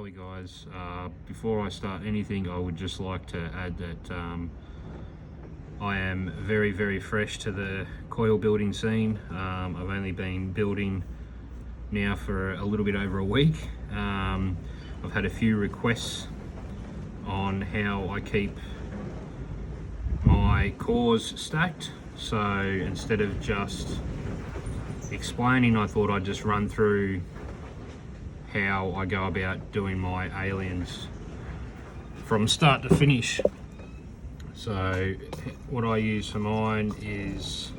Zoe guys, before I start anything I would just like to add that I am very fresh to the coil building scene. I've only been building now for a little bit over a week. I've had a few requests on how I keep my cores stacked, so instead of just explaining, I thought I'd just run through how I go about doing my aliens from start to finish. So what I use for mine is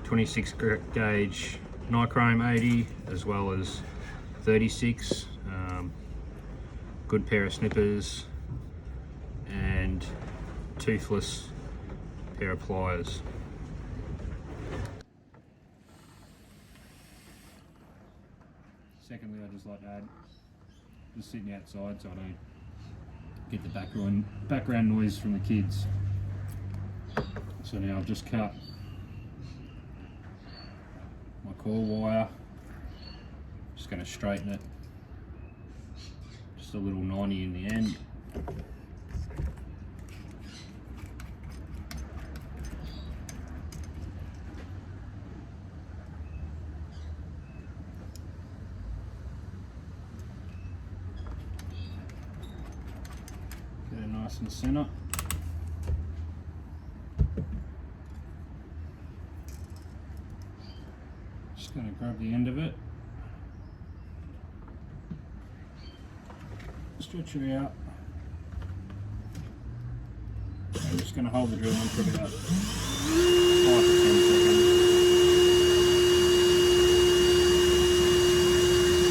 26 gauge nichrome 80 as well as 36, good pair of snippers and toothless pair of pliers. Secondly, I just like to add, just sitting outside so I don't get the background noise from the kids. So now I've just cut my core wire, just going to straighten it, just a little 90 in the end. Get it nice and centre. Just going to grab the end of it, stretch it out. I'm just going to hold the drill on for about 5 to 10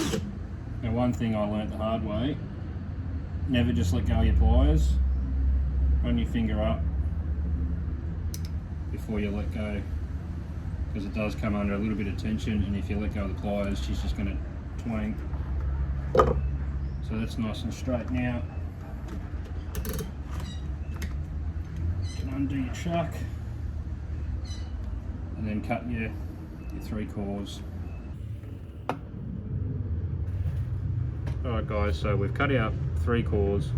seconds. Now, one thing I learnt the hard way: never just let go of your pliers. Run your finger up before you let go, because it does come under a little bit of tension, and if you let go of the pliers, she's just going to twang. So that's nice and straight now. You can undo your chuck and then cut your 3 cores. Alright guys, so we've cut out 3 cores.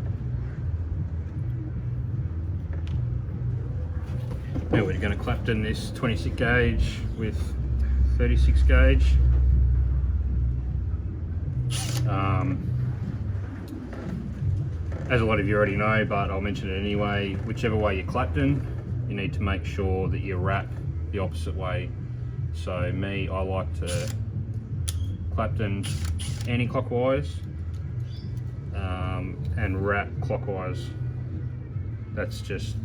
Now we're going to Clapton this 26 gauge with 36 gauge. As a lot of you already know, but I'll mention it anyway, whichever way you Clapton, you need to make sure that you wrap the opposite way. So me, I like to Clapton anti-clockwise and wrap clockwise. That's just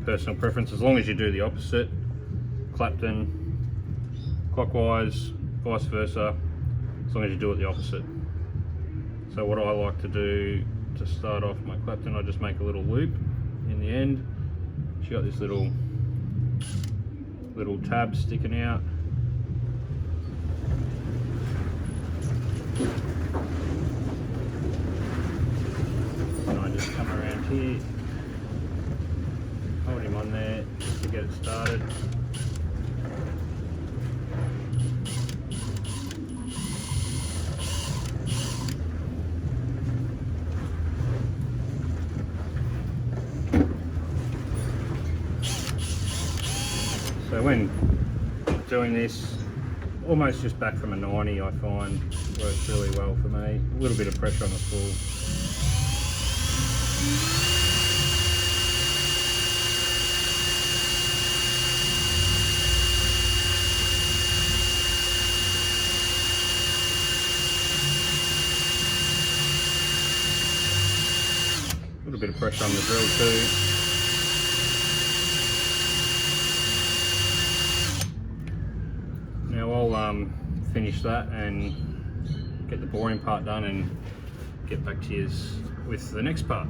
personal preference. As long as you do the opposite, Clapton clockwise, vice versa, as long as you do it the opposite. So what I like to do to start off my Clapton, I just make a little loop in the end. She's got this little tab sticking out. And I just come around here, hold him on there to get it started. So when doing this, almost just back from a 90, I find works really well for me. A little bit of pressure on the spool. A little bit of pressure on the drill too. Now I'll finish that and get the boring part done and get back to you with the next part.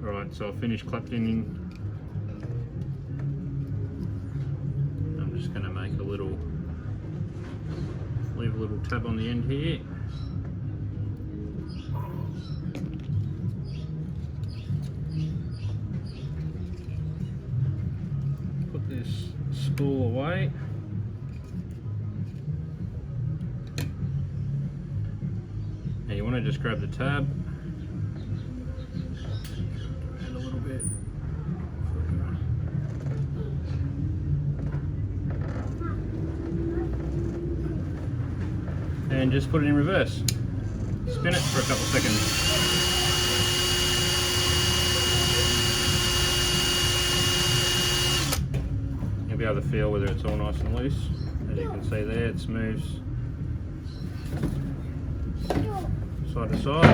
Alright, so I've finished Claptoning. I'm just going to make leave a little tab on the end here. Put this spool away. want to just grab the tab, add a little bit, and just put it in reverse. Spin it for a couple of seconds. You'll be able to feel whether it's all nice and loose. As you can see there, it moves side to side.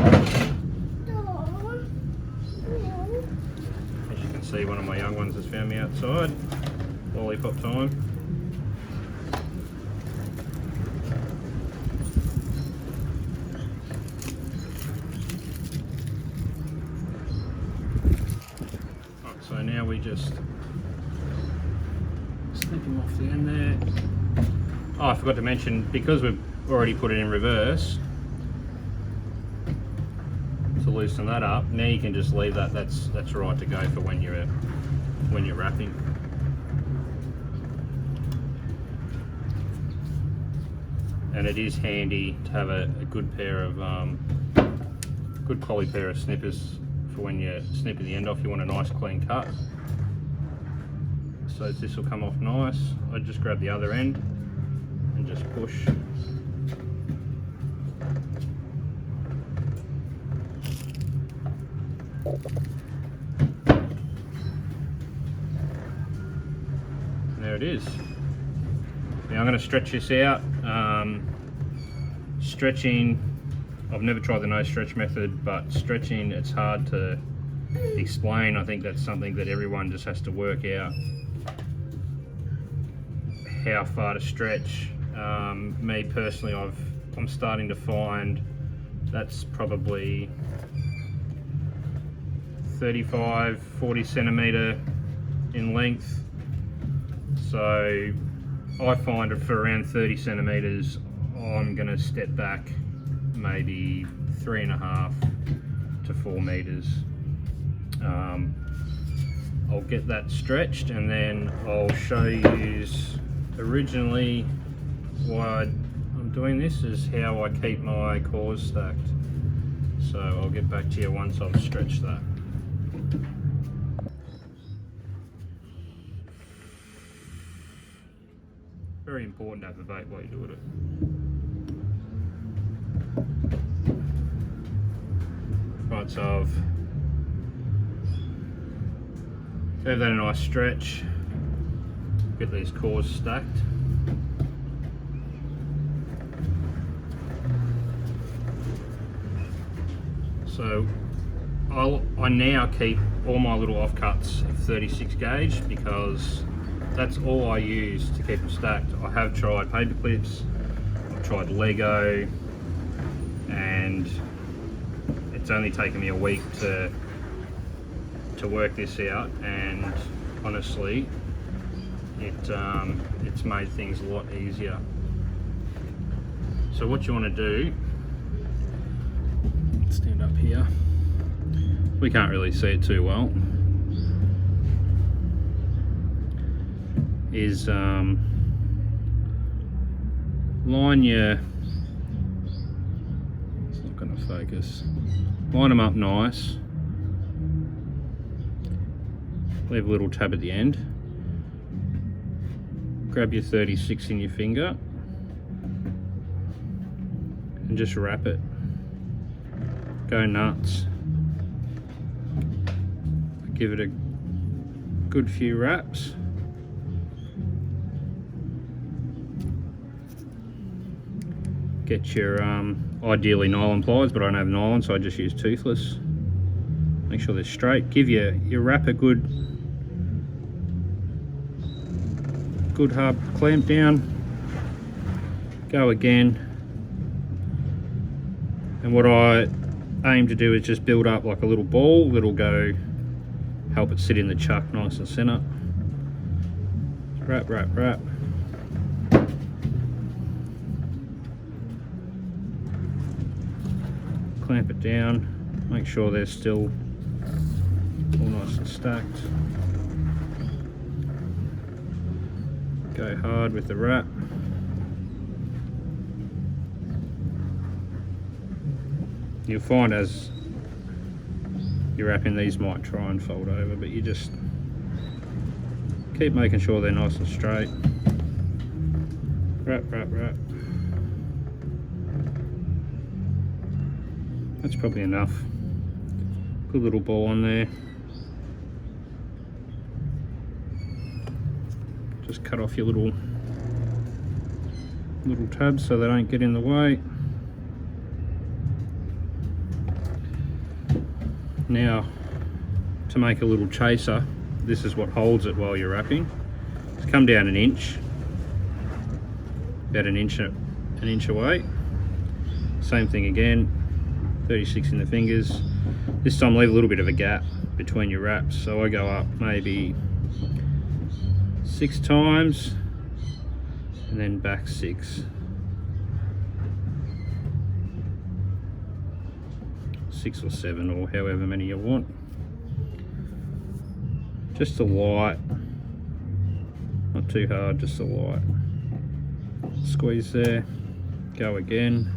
As you can see, one of my young ones has found me outside. Lollipop time. Right, so now we just snip him off the end there. Oh, I forgot to mention, because we've already put it in reverse, to loosen that up, now you can just leave that. That's right to go for when you're wrapping. And it is handy to have a good pair of good quality pair of snippers for when you're snipping the end off. You want a nice clean cut. So this will come off nice. I just grab the other end and just push. There it is. Now I'm going to stretch this out. Stretching, I've never tried the no stretch method, but stretching, it's hard to explain. I think that's something that everyone just has to work out, how far to stretch. Me personally, I'm starting to find that's probably 35-40 centimetre in length. So I find it for around 30 centimetres, I'm going to step back maybe 3.5 to 4 metres. I'll get that stretched, and then I'll show you originally why I'm doing this is how I keep my cores stacked. So I'll get back to you once I've stretched that. Very important to have the bait while you're doing it. Right, so I've gave that a nice stretch. Get these cores stacked. So I now keep all my little offcuts of 36 gauge because that's all I use to keep them stacked. I have tried paper clips, I've tried Lego, and it's only taken me a week to work this out, and honestly it's made things a lot easier. So what you want to do, stand up here, we can't really see it too well, is line your, it's not going to focus, line them up nice, leave a little tab at the end, grab your 36 in your finger and just wrap it. Go nuts. Give it a good few wraps. Get your ideally nylon pliers, but I don't have nylon, so I just use toothless. Make sure they're straight. Give your wrap a good hard clamp down. Go again. And what I aim to do is just build up like a little ball that'll go help it sit in the chuck nice and center. Wrap, wrap, wrap. Clamp it down, make sure they're still all nice and stacked. Go hard with the wrap. You'll find as you're wrapping, these might try and fold over, but you just keep making sure they're nice and straight. Wrap, wrap, wrap. That's probably enough. Good little ball on there. Just cut off your little tabs so they don't get in the way. Now, to make a little chaser, this is what holds it while you're wrapping. Just come down an inch, about an inch away. Same thing again, 36 in the fingers. This time leave a little bit of a gap between your wraps, so I go up maybe 6 times and then back 6. 6 or 7, or however many you want. Just a light, not too hard, just a light squeeze there. Go again.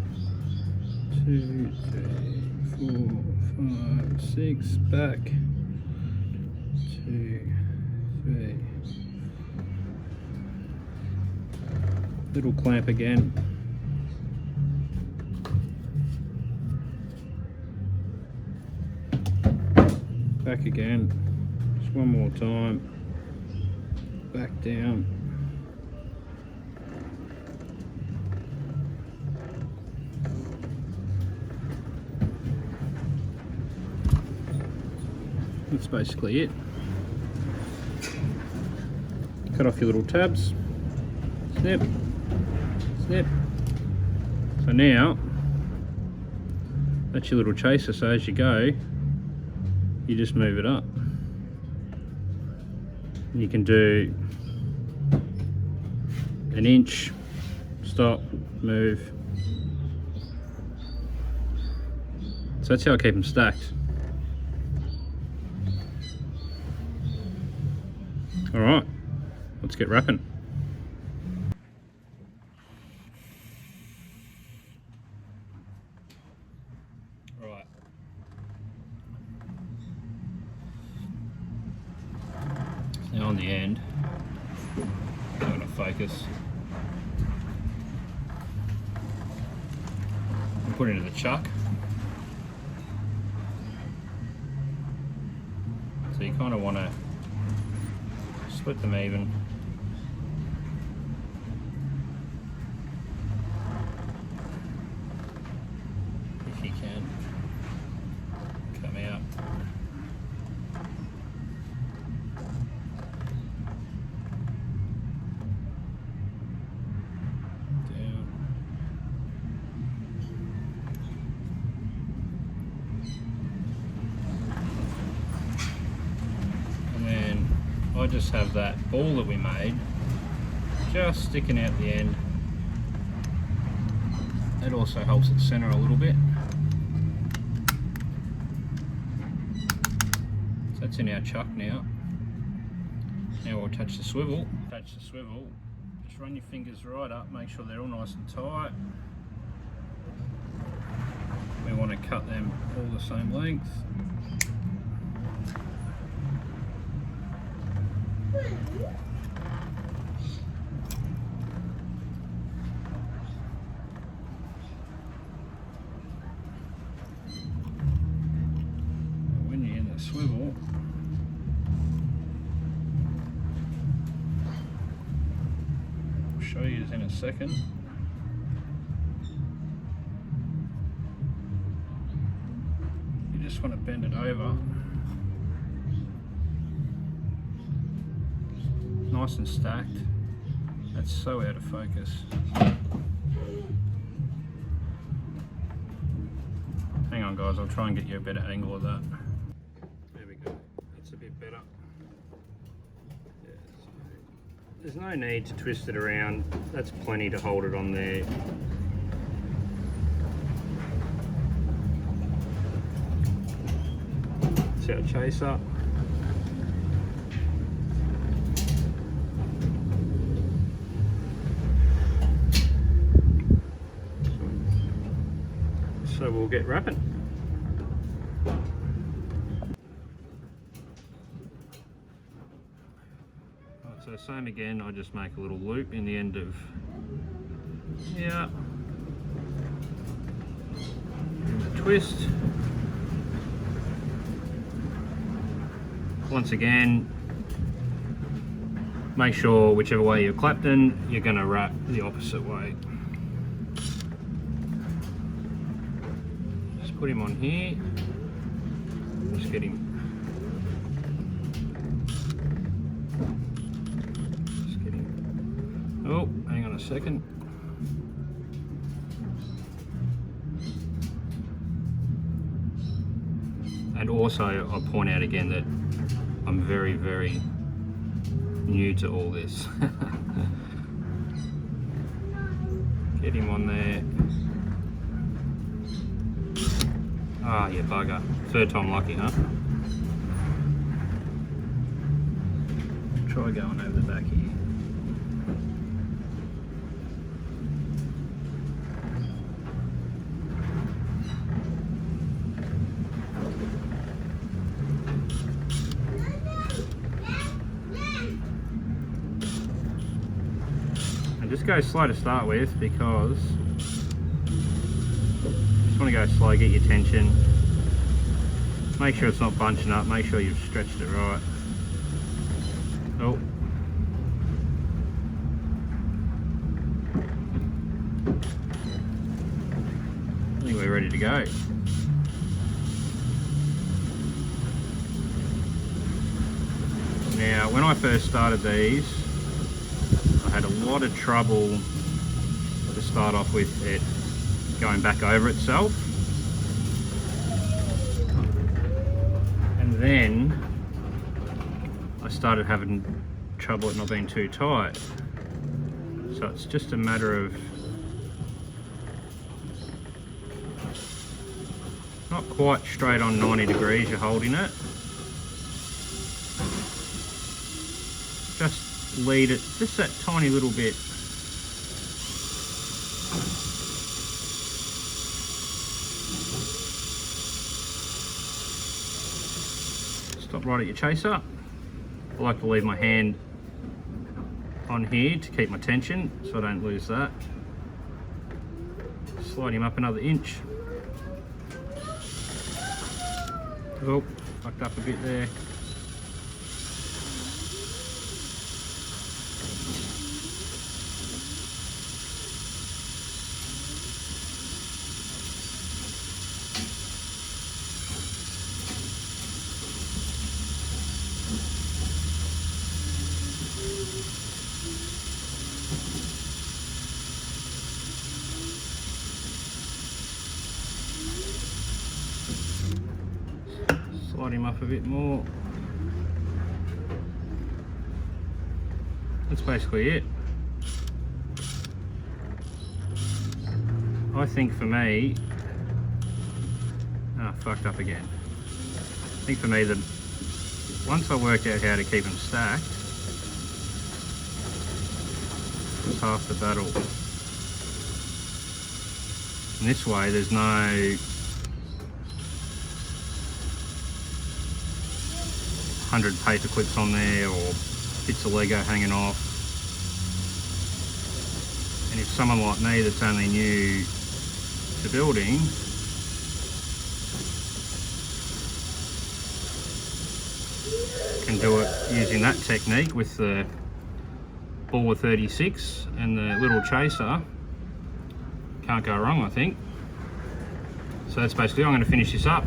2, 3, 4, 5, 6, back. 2, 3. Little clamp again. Back again, just one more time, back down, that's basically it. Cut off your little tabs, snip, snip. So now, that's your little chaser, so as you go, you just move it up. You can do an inch, stop, move. So that's how I keep them stacked. All right, let's get wrapping. Now on the end, I'm going to focus and put it into the chuck. So you kind of want to split them even. If you can, come out. I just have that ball that we made just sticking out the end. It also helps it center a little bit. So that's in our chuck now. Now we'll touch the swivel. Touch the swivel. Just run your fingers right up, make sure they're all nice and tight. We want to cut them all the same length. When you're in the swivel, I'll show you in a second. You just want to bend it over. Nice and stacked. That's so out of focus. Hang on guys, I'll try and get you a better angle of that. There we go, that's a bit better. Yeah, so there's no need to twist it around, that's plenty to hold it on there. It's our chaser. So we'll get wrapping. same again, I just make a little loop in the end of here, and the twist. Once again, make sure whichever way you're Clapton, you're going to wrap the opposite way. Just put him on here. Just get him. Just get him. Oh, hang on a second. And also, I'll point out again that I'm very, very new to all this. Get him on there. Ah, you bugger. Third time lucky, huh? Try going over the back here. Just go slow to start with, because just want to go slow, get your tension, make sure it's not bunching up, make sure you've stretched it right. Oh, I think we're ready to go. Now, when I first started these, I had a lot of trouble to start off with it going back over itself, and then I started having trouble it not being too tight. So it's just a matter of not quite straight on 90 degrees you're holding it, just lead it just that tiny little bit. Stop right at your chaser. I like to leave my hand on here to keep my tension so I don't lose that. Slide him up another inch. Oh, fucked up a bit there. Slide him up a bit more. That's basically it. I think for me, fucked up again. I think for me that once I worked out how to keep them stacked, it's half the battle. And this way there's no 100 paper clips on there or bits of Lego hanging off. And if someone like me that's only new to building can do it using that technique with the ball of 36 and the little chaser, can't go wrong, I think. So that's basically, I'm going to finish this up.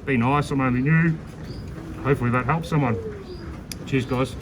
Be nice, I'm only new. Hopefully that helps someone. Cheers guys.